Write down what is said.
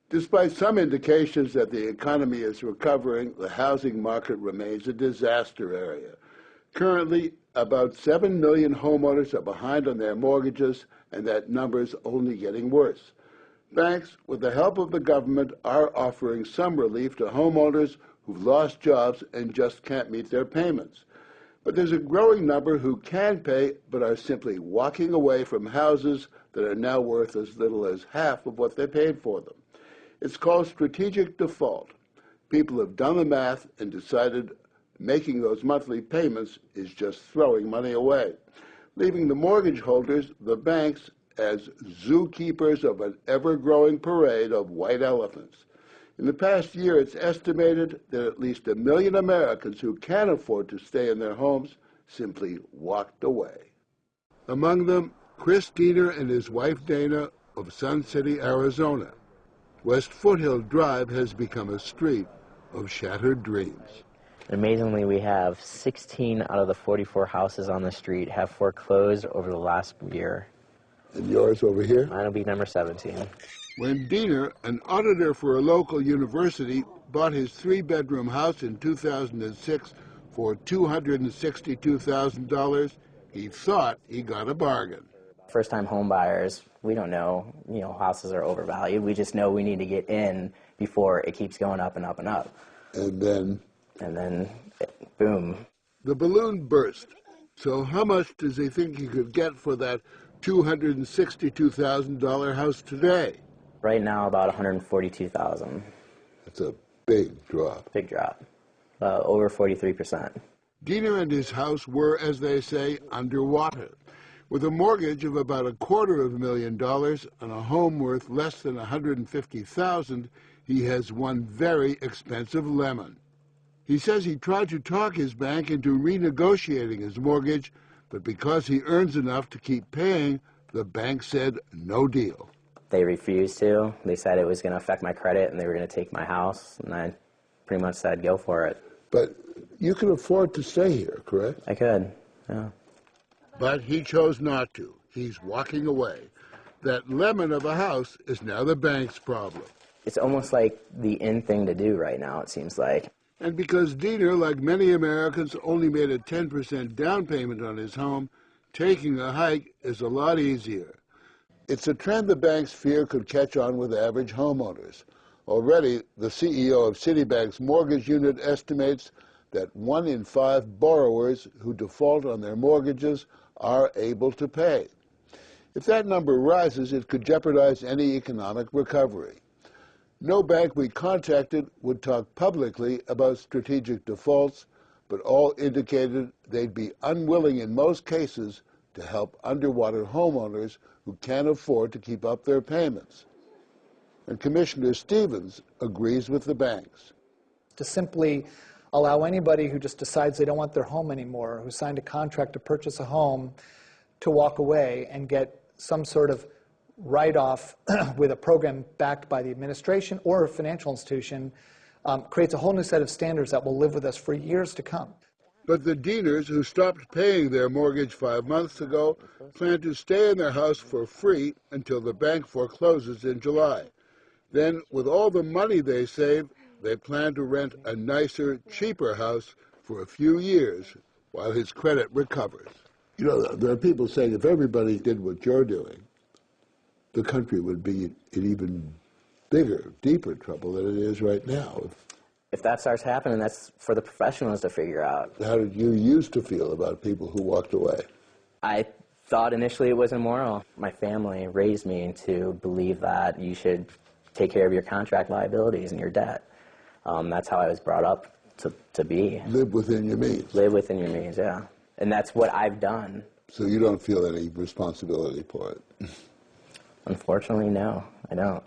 Despite some indications that the economy is recovering, the housing market remains a disaster area. Currently, about 7 million homeowners are behind on their mortgages, and that number is only getting worse. Banks, with the help of the government, are offering some relief to homeowners who've lost jobs and just can't meet their payments. But there's a growing number who can pay but are simply walking away from houses that are now worth as little as half of what they paid for them. It's called strategic default. People have done the math and decided making those monthly payments is just throwing money away, leaving the mortgage holders, the banks, as zookeepers of an ever-growing parade of white elephants. In the past year, it's estimated that at least 1 million Americans who can't afford to stay in their homes simply walked away. Among them, Chris Diener and his wife Dana of Sun City, Arizona. West Foothill Drive has become a street of shattered dreams. Amazingly, we have 16 out of the 44 houses on the street have foreclosed over the last year. And yours over here? Mine will be number 17. When Diener, an auditor for a local university, bought his 3-bedroom house in 2006 for $262,000, he thought he got a bargain. First-time home buyers, we don't know, houses are overvalued. We just know we need to get in before it keeps going up and up and up. And then? And then, boom. The balloon burst. So how much does he think he could get for that $262,000 house today? Right now, about $142,000. That's a big drop. Big drop. Over 43%. Diener and his house were, as they say, underwater. With a mortgage of about $250,000 on a home worth less than $150,000, he has one very expensive lemon. He says he tried to talk his bank into renegotiating his mortgage, but because he earns enough to keep paying, the bank said no deal. They refused to. They said it was going to affect my credit and they were going to take my house, and I pretty much said go for it. But you could afford to stay here, correct? I could, yeah. But he chose not to. He's walking away. That lemon of a house is now the bank's problem. It's almost like the in thing to do right now, it seems like. And because Diener, like many Americans, only made a 10% down payment on his home, taking a hike is a lot easier. It's a trend the banks fear could catch on with average homeowners. Already, the CEO of Citibank's mortgage unit estimates that 1 in 5 borrowers who default on their mortgages are able to pay. If that number rises, it could jeopardize any economic recovery. No bank we contacted would talk publicly about strategic defaults, but all indicated they'd be unwilling in most cases to help underwater homeowners who can't afford to keep up their payments. And Commissioner Stevens agrees with the banks. To simply allow anybody who just decides they don't want their home anymore, who signed a contract to purchase a home, to walk away and get some sort of write-off with a program backed by the administration or a financial institution creates a whole new set of standards that will live with us for years to come. But the Dieners, who stopped paying their mortgage 5 months ago, plan to stay in their house for free until the bank forecloses in July. Then, with all the money they save, they plan to rent a nicer, cheaper house for a few years while his credit recovers. You know, there are people saying if everybody did what you're doing, the country would be in even bigger, deeper trouble than it is right now. If that starts happening, that's for the professionals to figure out. How did you used to feel about people who walked away? I thought initially it was immoral. My family raised me to believe that you should take care of your contract liabilities and your debt. That's how I was brought up to be. Live within your means. Live within your means, yeah. And that's what I've done. So you don't feel any responsibility for it? Unfortunately, no, I don't.